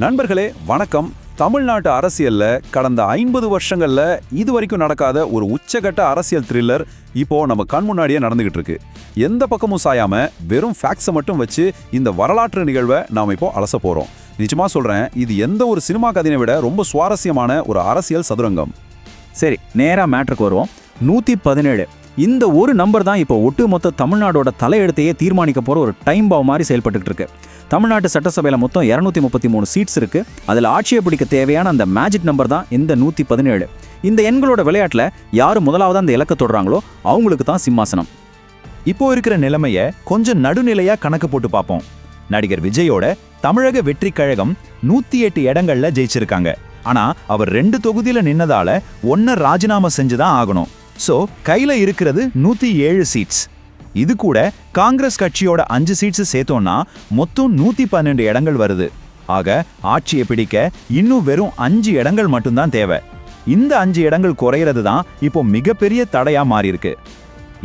நண்பர்களே வணக்கம். தமிழ்நாட்டு அரசியல்ல கடந்த 50 வருஷங்கள்ல இதுவரைக்கும் நடக்காத ஒரு உச்சகட்ட அரசியல் த்ரில்லர் இப்போ நம்ம கண் முன்னாடியே நடந்துகிட்டு இருக்கு. எந்த பக்கமும் சாயாம வெறும் ஃபேக்ட்ஸை மட்டும் வச்சு இந்த வரலாற்று நிகழ்வை நாம இப்போ அலச போறோம். நிஜமா சொல்றேன், இது எந்த ஒரு சினிமா கதையை விட ரொம்ப சுவாரஸ்யமான ஒரு அரசியல் சதுரங்கம். சரி, நேரா மேட்ருக்கு வருவோம். 117 இந்த ஒரு நம்பர் தான் இப்போ ஒட்டுமொத்த தமிழ்நாடோட தலையெழுத்தையே தீர்மானிக்க போற ஒரு டைம் பாவ் மாதிரி செயல்பட்டு இருக்கு. தமிழ்நாட்டு சட்டசபையில் மொத்தம் 233 சீட்ஸ் இருக்கு. அதில் ஆட்சியை பிடிக்க தேவையான அந்த மேஜிக் நம்பர் தான் இந்த 117. இந்த எண்களோட விளையாட்டில் யார் முதலாவது அந்த இலக்க தொடுறாங்களோ அவங்களுக்கு தான் சிம்மாசனம். இப்போ இருக்கிற நிலைமையை கொஞ்சம் நடுநிலையா கணக்கு போட்டு பார்ப்போம். நடிகர் விஜயோட தமிழக வெற்றி கழகம் 108 இடங்கள்ல ஜெயிச்சிருக்காங்க. ஆனா அவர் 2 தொகுதியில நின்னதால 1 ராஜினாமா செஞ்சுதான் ஆகணும். சோ கையில இருக்கிறது 107 சீட்ஸ். இது கூட காங்கிரஸ் கட்சியோட 5 சீட்ஸ் சேர்த்தோம்னா மொத்தம் 112 இடங்கள் வருது. ஆக ஆட்சியை பிடிக்க இன்னும் வெறும் 5 இடங்கள் மட்டும்தான் தேவை. இந்த 5 இடங்கள் குறையிறது தான் இப்போ மிகப்பெரிய தடையா மாறி இருக்கு.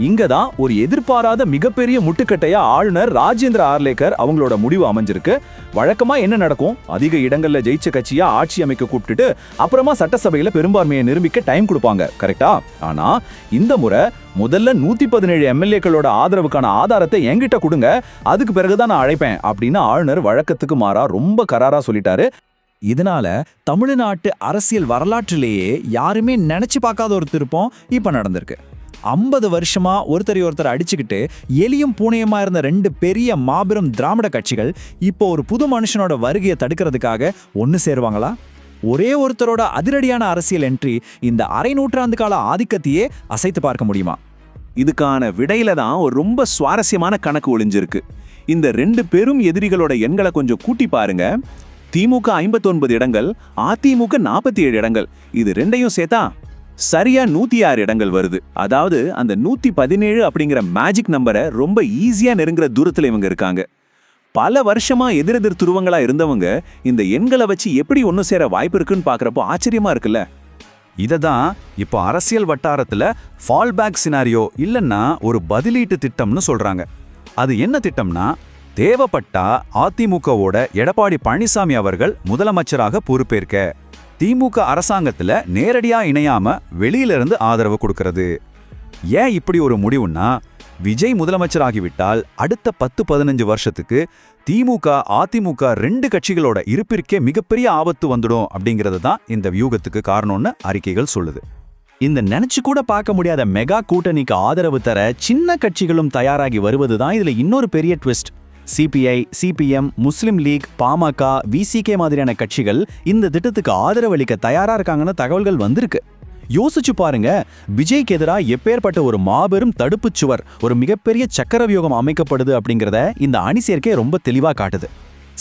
இங்க தான் ஒரு எதிர்பாராத மிகப்பெரிய முட்டுக்கட்டையா ஆளுநர் ராஜேந்திர ஆர்லேக்கர் அவங்களோட முடிவு அமைஞ்சிருக்கு. வழக்கமா என்ன நடக்கும்? அதிக இடங்கள்ல ஜெயிச்ச கட்சியா ஆட்சி அமைக்க கூப்பிட்டுட்டு அப்புறமா சட்டசபையில பெரும்பான்மையை நிரூபிக்க டைம் கொடுப்பாங்க, கரெக்டா? ஆனா இந்த முறை முதல்ல 117 எம்எல்ஏக்களோட ஆதரவுக்கான ஆதாரத்தை என்கிட்ட கொடுங்க, அதுக்கு பிறகுதான் நான் அழைப்பேன் அப்படின்னு ஆளுநர் வழக்கத்துக்கு மாறா ரொம்ப கராரா சொல்லிட்டாரு. இதனால தமிழ்நாட்டு அரசியல் வரலாற்றிலேயே யாருமே நினைச்சு பார்க்காத ஒரு திருப்பம் இப்ப நடந்திருக்கு. 50 வருஷமா ஒருத்தர் அடிச்சுக்கிட்டு எலியும் பூனையுமா இருந்த 2 பெரிய மாபெரும் திராவிட கட்சிகள் இப்போ ஒரு புது மனுஷனோட வருகையை தடுக்கிறதுக்காக ஒன்னு சேருவாங்களா? ஒரே ஒருத்தரோட அதிரடியான அரசியல் என்ட்ரி இந்த அரை நூற்றாண்டு கால ஆதிக்கத்தையே அசைத்து பார்க்க முடியுமா? இதுக்கான விடையில தான் ஒரு ரொம்ப சுவாரஸ்யமான கணக்கு ஒளிஞ்சிருக்கு. இந்த 2 பெரும் எதிரிகளோட எண்களை கொஞ்சம் கூட்டி பாருங்க. திமுக 59 இடங்கள், அதிமுக 47 இடங்கள். இது ரெண்டையும் சேர்த்தா சரியா 106 இடங்கள் வருது. அதாவது அந்த 117 அப்படிங்கிற மேஜிக் நம்பரை ரொம்ப ஈஸியா நெருங்குற தூரத்துல இவங்க இருக்காங்க. பல வருஷமா எதிரெதிர் துருவங்களா இருந்தவங்க இந்த எண்களை வச்சு எப்படி ஒன்னு சேர வாய்ப்பு இருக்குன்னு பாக்குறப்போ ஆச்சரியமா இருக்குல்ல. இததான் இப்போ அரசியல் வட்டாரத்துல ஃபால் பேக் சினாரியோ இல்லைன்னா ஒரு பதிலீட்டு திட்டம்னு சொல்றாங்க. அது என்ன திட்டம்னா, தேவைப்பட்டா அதிமுகவோட எடப்பாடி பழனிசாமி அவர்கள் முதலமைச்சராக பொறுப்பேற்க திமுக அரசாங்கத்துல நேரடியா இணையாம வெளியிலிருந்து ஆதரவு கொடுக்கிறது. ஏன் இப்படி ஒரு முடிவுன்னா, விஜய் முதலமைச்சராகிவிட்டால் அடுத்த 10-15 வருஷத்துக்கு திமுக அதிமுக 2 கட்சிகளோட இருப்பிற்கே மிகப்பெரிய ஆபத்து வந்துடும் அப்படிங்கிறது தான் இந்த வியூகத்துக்கு காரணம்னு அறிக்கைகள் சொல்லுது. இந்த நினைச்சு கூட பார்க்க முடியாத மெகா கூட்டணிக்கு ஆதரவு தர சின்ன கட்சிகளும் தயாராகி வருவதுதான் இதுல இன்னொரு பெரிய ட்விஸ்ட். சிபிஐ, சிபிஎம், முஸ்லிம் லீக், பாமக, விசிகே மாதிரியான கட்சிகள் இந்த திட்டத்துக்கு ஆதரவு அளிக்க தயாரா இருக்காங்கன்னு தகவல்கள் வந்திருக்கு. யோசிச்சு பாருங்க, விஜய்க்கு எதிராக எப்பேற்பட்ட ஒரு மாபெரும் தடுப்பு சுவர், ஒரு மிகப்பெரிய சக்கரவியூகம் அமைக்கப்படுது அப்படிங்கிறத இந்த அணி சேர்க்கை ரொம்ப தெளிவா காட்டுது.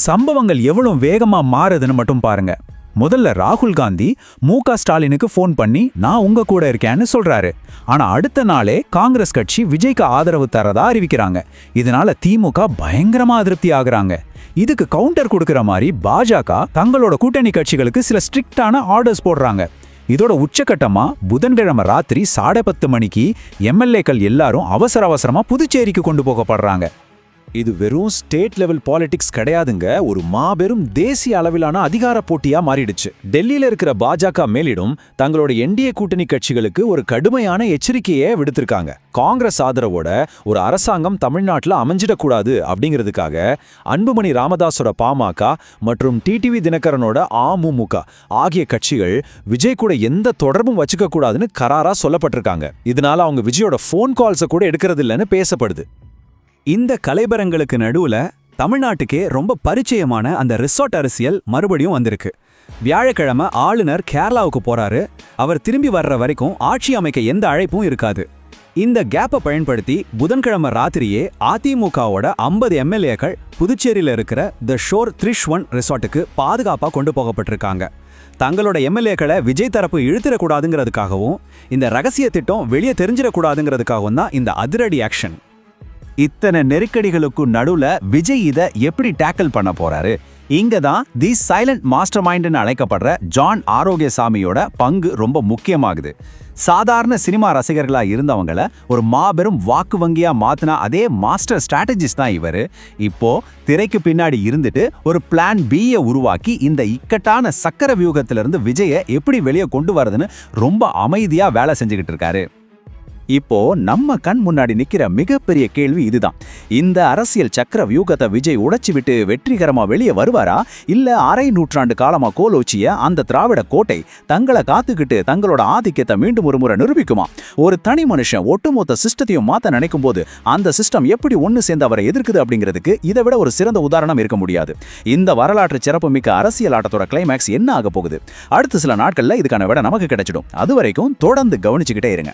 சம்பவங்கள் எவ்வளவு வேகமா மாறுதுன்னு மட்டும் பாருங்க. முதல்ல ராகுல் காந்தி மு.க. ஸ்டாலினுக்கு ஃபோன் பண்ணி நான் உங்க கூட இருக்கேன்னு சொல்றாரு. ஆனா அடுத்த நாளே காங்கிரஸ் கட்சி விஜய்க்கு ஆதரவு தரதா அறிவிக்கிறாங்க. இதனால திமுக பயங்கரமா அதிருப்தி ஆகுறாங்க. இதுக்கு கவுண்டர் கொடுக்கிற மாதிரி பாஜக தங்களோட கூட்டணி கட்சிகளுக்கு சில ஸ்ட்ரிக்டான ஆர்டர்ஸ் போடுறாங்க. இதோட உச்சகட்டமா புதன்கிழமை ராத்திரி 10:30 மணிக்கு எம்எல்ஏக்கள் எல்லாரும் அவசரமா புதுச்சேரிக்கு கொண்டு போகப்படுறாங்க. இது வெறும் ஸ்டேட் லெவல் பாலிடிக்ஸ் கிடையாதுங்க, ஒரு மாபெரும் தேசிய அளவிலான அதிகார போட்டியா மாறிடுச்சு. டெல்லியில இருக்கிற பாஜக மேலிடம் தங்களோட என்டிஏ கூட்டணி கட்சிகளுக்கு ஒரு கடுமையான எச்சரிக்கையை விடுத்திருக்காங்க. காங்கிரஸ் ஆதரவோட ஒரு அரசாங்கம் தமிழ்நாட்டில் அமைஞ்சிடக்கூடாது அப்படிங்கிறதுக்காக அன்புமணி ராமதாஸோட பாமக மற்றும் டிடிவி தினகரனோட அமமுக ஆகிய கட்சிகள் விஜய் கூட எந்த தொடர்பும் வச்சுக்க கூடாதுன்னு கராரா சொல்லப்பட்டிருக்காங்க. இதனால அவங்க விஜயோட ஃபோன் கால்ஸை கூட எடுக்கிறது இல்லைன்னு பேசப்படுது. இந்த கலைபரங்களுக்கு நடுவுல தமிழ்நாட்டுக்கே ரொம்ப பரிச்சயமான அந்த ரிசார்ட் அரசியல் மறுபடியும் வந்திருக்கு. வியாழக்கிழமை ஆளுநர் கேரளாவுக்கு போறாரு. அவர் திரும்பி வர்ற வரைக்கும் ஆட்சி அமைக்க எந்த அழைப்பும் இருக்காது. இந்த கேப்பை பயன்படுத்தி புதன்கிழமை ராத்திரியே அதிமுகவோட 50 எம்எல்ஏக்கள் புதுச்சேரியில் இருக்கிற த ஷோர் 3-1 ரிசார்ட்டுக்கு பாதுகாப்பாக கொண்டு போகப்பட்டிருக்காங்க. தங்களோட எம்எல்ஏக்களை விஜய் தரப்பு இழுத்திடக்கூடாதுங்கிறதுக்காகவும் இந்த ரகசிய திட்டம் வெளியே தெரிஞ்சிடக்கூடாதுங்கிறதுக்காகவும் தான் இந்த அதிரடி ஆக்ஷன். இத்தனை நெருக்கடிகளுக்கும் நடுவுல விஜய் இத எப்படி டேக்கிள் பண்ண போறாரு? இங்க தான் தி சைலண்ட் மாஸ்டர் மைண்ட்னு அழைக்கப்படுற ஜான் ஆரோக்கியசாமியோட பங்கு ரொம்ப முக்கியமாகுது. சாதாரண சினிமா ரசிகர்களா இருந்தவங்கள ஒரு மாபெரும் வாக்கு வங்கியா மாத்தினா அதே மாஸ்டர் ஸ்ட்ராட்டஜிஸ்ட் தான் இவரு. இப்போ திரைக்கு பின்னாடி இருந்துட்டு ஒரு பிளான் பியை உருவாக்கி இந்த இக்கட்டான சக்கர வியூகத்திலிருந்து விஜயை எப்படி வெளியே கொண்டு வரதுன்னு ரொம்ப அமைதியா வேலை செஞ்சுக்கிட்டு இருக்காரு. இப்போ நம்ம கண் முன்னாடி நிக்கிற மிகப்பெரிய கேள்வி இதுதான். இந்த அரசியல் சக்கர வியூகத்தை விஜய் உடைச்சு விட்டு வெற்றிகரமா வெளியே வருவாரா, இல்ல அரை நூற்றாண்டு காலமா கோலோச்சிய அந்த திராவிட கோட்டை தங்களை காத்துக்கிட்டு தங்களோட ஆதிக்கத்தை மீண்டும் ஒரு முறை நிரூபிக்குமா? ஒரு தனி மனுஷன் ஒட்டுமொத்த சிஸ்டத்தையும் மாத்த நினைக்கும் போது அந்த சிஸ்டம் எப்படி ஒன்னு சேர்ந்து அவரை எதிர்க்குது அப்படிங்கிறதுக்கு இதை விட ஒரு சிறந்த உதாரணம் இருக்க முடியாது. இந்த வரலாற்று சிறப்புமிக்க அரசியல் ஆட்டத்தோட கிளைமேக்ஸ் என்ன ஆக போகுது? அடுத்த சில நாட்கள்ல இதுக்கான விட நமக்கு கிடைச்சிடும். அது வரைக்கும் தொடர்ந்து கவனிச்சுக்கிட்டே இருங்க.